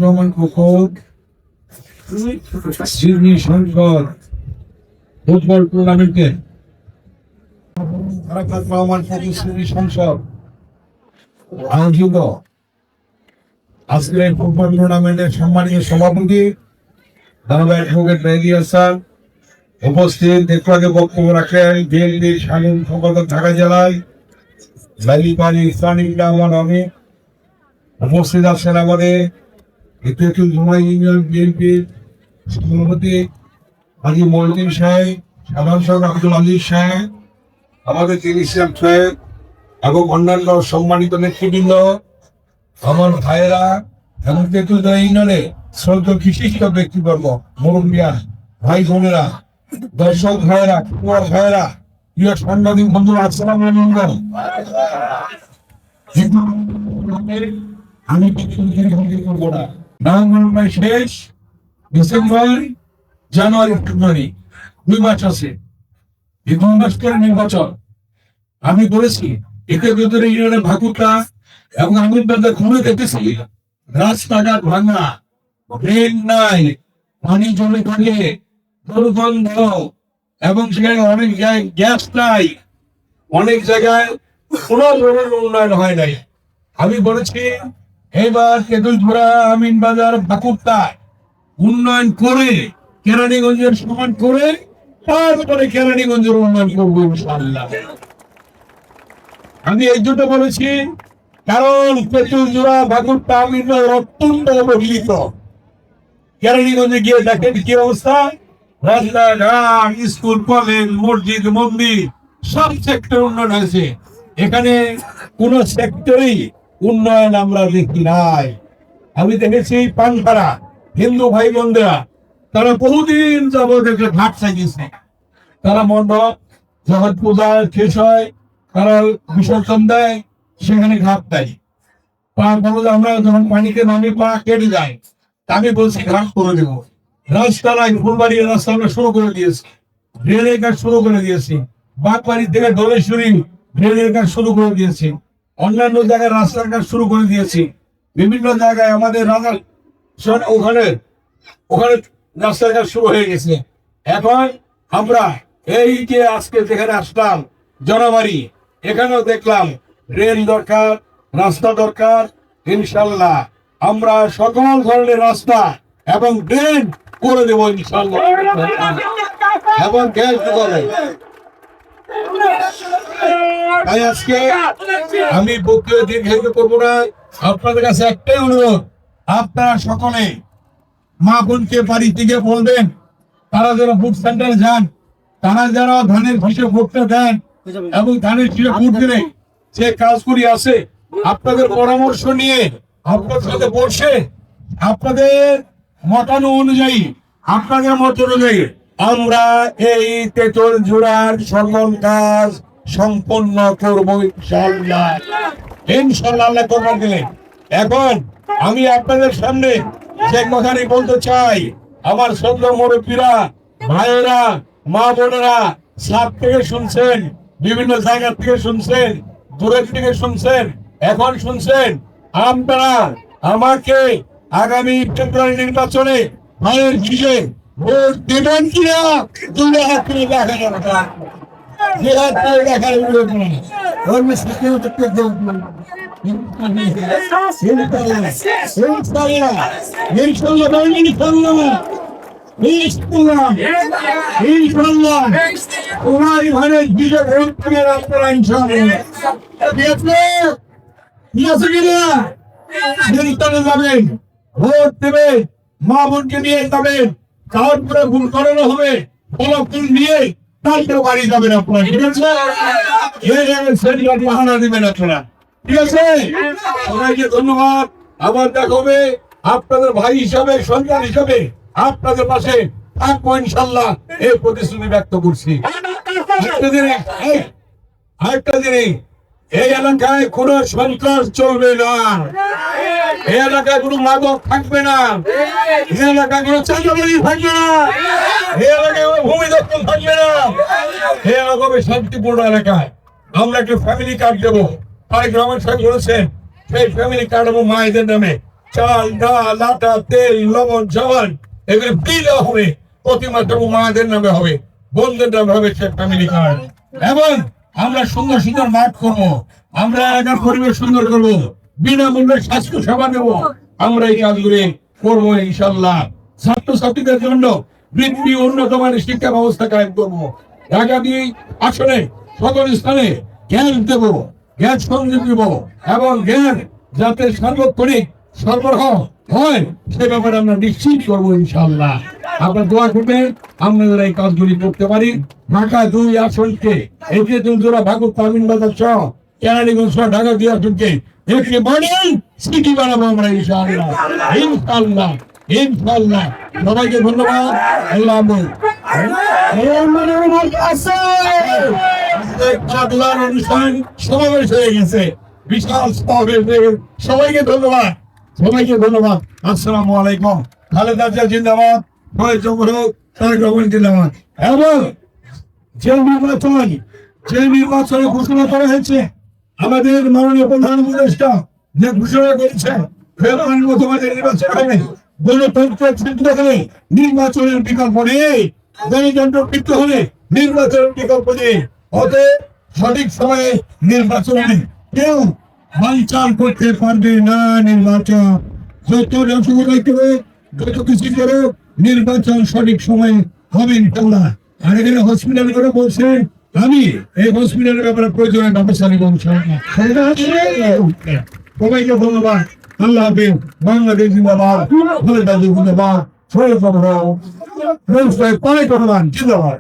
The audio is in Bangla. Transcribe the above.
রহমান খোকন সিডনি সংসদ ফুটবল টুর্নামেন্টে আরাফাত রহমান খোকন সিডনি সংসদ আয়োজিত আজকের ফুটবল টুর্নামেন্টের সম্মানীয় সভাপতি অ্যাডভোকেট মেহেদী হাসান উপস্থিত নেতৃত্বে বক্তব্য রাখেন বিএনপির সাধারণ সম্পাদক ঢাকা জেলায় বালিপাড়ি ইসলামিক নামে উপস্থিত আছেন আমাদের তেঁতুল জুমাই ইউনিয়ন বিএনপির সভাপতি হাজী মহিউদ্দিন সাহেব, সাধারণ সম্পাদক আব্দুল আজিজ সাহেব, আমাদের ইসলাম সাহেব এবং অন্যান্য সম্মানিত নেতৃবৃন্দ, আমার ভাইয়েরা এবং তেঁতুল জুমাই ইউনিয়নে শ্রদ্ধেয় বিশিষ্ট ব্যক্তিবর্গ, মুরব্বিয়ান, ভাই বোনেরা, দর্শক ভাইয়েরা, কুমার ভাইয়েরা, প্রিয় সাংবাদিক বন্ধুরা, আসসালামু আলাইকুম। আমি করবো না, নভেম্বর শেষ, ডিসেম্বর, জানুয়ারি, ফেব্রুয়ারি 2 মাস আছে নির্বাচন। আমি বলেছি এতে ভিতরে ইউনিয়নে ভাকুরটা এবং আমিনবাজার ঘুরে দেখতেছি রাস্তাঘাট ভাঙা, ড্রেন নাই, পানি জমে থাকে, দুর্গন্ধ, এবং সেখানে অনেক জায়গায় গ্যাস নাই, অনেক জায়গায় কোনো ধরনের উন্নয়ন হয় নাই। আমি বলেছি এবার তেঁতুলপুরা, আমিনবাজার, ভাকুরটায় উন্নয়ন করে কেরানীগঞ্জের সমান করে তারপরে কেরানীগঞ্জের উন্নয়ন করবো ইনশাআল্লাহ। আমি এই দুটো বলেছি কারণ তেঁতুলজোড়া, ভাকুরটা, আমিনবাজার অত্যন্ত অবহেলিত। কেরানীগঞ্জে গিয়ে দেখেন কি অবস্থা, রাস্তাঘাট, স্কুল, কলেজ, মসজিদ, মন্দির সব সেক্টর উন্নয়ন হয়েছে। এখানে কোন সেক্টরেই উন্নয়ন আমরা দেখি নাই। আমি দেখেছি পানপাড়া হিন্দু ভাই বোনরা তারা বহুদিন যাবত একটা ঘাট চাইছে, তারা মণ্ডপ যখন পূজা শেষ হয় তারা বিসর্জন দেয়, সেখানে ঘাট দেয়। পা বলতে আমরা যখন পানিতে নামে পা কেটে যায়, আমি বলছি ঘাট করে দেবো। রাস্তায় ফুলবাড়ির রাস্তা আমরা শুরু করে দিয়েছি, রেলের কাজ শুরু করে দিয়েছি, বাগবাড়ি থেকে দোলেশ্বরী রেলের কাজ শুরু করে দিয়েছি, অন্যান্য জায়গায় রাস্তার কাজ শুরু করে দিয়েছি। বিভিন্ন জায়গায় আমাদের রাজা ওখানে ওখানে রাস্তার কাজ শুরু হয়ে গেছে। এখন আমরা এই যে আজকে যেখানে আসলাম জনবাড়ি, এখানেও দেখলাম রেল দরকার, রাস্তা দরকার। ইনশাল্লাহ আমরা সকল ধরনের রাস্তা এবং ড্রেন করে দেবো ইনশাল্লাহ, এবং গ্যাস করে। তাই আজকে আমি বক্তব্য দীর্ঘায়িত করবো না, আপনাদের কাছে একটাই অনুরোধ, আপনারা সকলে মা বোনকে বাড়ি থেকে বলবেন তারা যারা ভোট সেন্টারে যান, তারা যারা ধানের শীষে ভোটটা দেন এবং ধানের শীষে ভোট দিলে যে কাজগুলি আছে আপনাদের পরামর্শ নিয়ে আপনাদের সাথে বসে আপনাদের মতানো অনুযায়ী, আপনাদের মত অনুযায়ী আমরা এই তেঁতুলজোড়ার সকল কাজ সম্পন্ন করবো ইনশাআল্লাহ। ইনশাআল্লাহ আল্লাহ করবেন দিলেন। এখন আমি আপনাদের সামনে যে কথাটি বলতে চাই, আমার শ্রদ্ধা মুরব্বীরা, ভাইয়েরা, মা বোনেরা, সাত থেকে শুনছেন, বিভিন্ন জায়গা থেকে শুনছেন, দূরের থেকে শুনছেন, এখন শুনছেন, আপনারা আমাকে আগামী ফেব্রুয়ারি নির্বাচনে ভাইয়ের হিসেবে ভোট দেবেন কিনা দুই হাত তুলে দেখা দরকার। ভোট দেবে, মা বোনকে নিয়ে যাবেন, তারপরে ভুল করানো হবে, ফলাফল নিয়ে তারপরে বাড়ি যাবেন আপনারা, ঠিক আছে? হানা দিবেন আপনারা, ঠিক আছে? সবাইকে ধন্যবাদ। আবার দেখা হবে। আপনাদের ভাই হিসাবে, সন্তান হিসাবে আপনাদের পাশে থাকবো ইনশাল্লাহ, এই প্রতিশ্রুতি ব্যক্ত করছি। আরেকটা জিনিস, এই এলাকায় কোনো সন্ত্রাস চলবে না, এই এলাকায় কোনো মাদক থাকবে না, এই এলাকায় কোনো চাঁদাবাজি থাকবে না, এই এলাকায় কোনো ভূমি দখল থাকবে না, এই এলাকা হবে শান্তিপূর্ণ এলাকায়। আমরা একটা ফ্যামিলি কার্ড দেবো, তারেক রহমান সাহেব বলেছেন সেই ফ্যামিলি কার্ড দেবো মায়েদের নামে। চাল, ডাল, আটা, তেল, লবণ, সাবান এগুলো ফ্রি দেওয়া হবে, প্রতি মাসে মায়েদের নামে হবে, বোনদের নামে হবে সেই ফ্যামিলি কার্ড। এবং আমরা সুন্দর সুন্দর মাঠ করবো, আমরা এলাকার পরিবেশ সুন্দর করবো, বিনামূল্যে স্বাস্থ্য সেবা দেবো। আমরা এই কাজগুলি করবো ইনশাল্লাহ। ছাত্রছাত্রীদের জন্য বৃত্তি উন্নত মানের শিক্ষা ব্যবস্থা কায়েম করবো। ঢাকা দিয়ে আসলে সকল স্থানে গ্যাস দেবো, গ্যাস সংযোগ দেবো এবং গ্যাস যাতে সার্বক্ষণিক সরবরাহ হয় সে ব্যাপারে আমরা নিশ্চিত করবো ইনশাল্লাহ। আপনার দোয়া করবেন আমরা যারা এই কাজগুলি করতে পারি। ঢাকা 2 আসনকে এই যে দুলজোড়া ভাগুর তামিন বাজার সহ কেরানীগঞ্জ সহ ঢাকা 2 আসনকে একটি মডেল সিটি বানাবো আমরা ইনশাআল্লাহ, ইনশাআল্লাহ, ইনশাআল্লাহ। সবাইকে ধন্যবাদ। আল্লাহ অনুষ্ঠান সমাবেশ হয়ে গেছে, বিশাল সমাবেশ। সবাইকে ধন্যবাদ, সবাইকে ধন্যবাদ। আসসালামু আলাইকুম। খালেদা জিয়া জিন্দাবাদ, তারেক রহমান জিন্দাবাদ। এবং যে নির্বাচনে ঘোষণা করা হয়েছে, আমাদের মাননীয় প্রধান উপদেষ্টা যে ঘোষণা করেছেন ফেব্রুয়ারির মধ্যে নির্বাচন হবে, গণতন্ত্রের ক্ষেত্রে হলে নির্বাচনের বিকল্প নেই, গণতন্ত্র ক্ষেত্রে হলে নির্বাচনের বিকল্প নেই। অতএব সঠিক সময়ে নির্বাচন কেউ বানচাল করতে পারবে না। নির্বাচন যত অসুবিধা যত কিছু করে নির্বাচন সঠিক সময়ে হবে ইনশাআল্লাহ। আর এখানে হসপিটাল করে বলছেন, আমি এই হসপিটালের ব্যাপারে প্রয়োজনীয় ব্যবস্থা নিব। সবাইকে ধন্যবাদ। আল্লাহ হাফেজ। বাংলাদেশ জিন্দাবাদ, খালেদা জিয়া জিন্দাবাদ, শরীফ রহমান জিন্দাবাদ।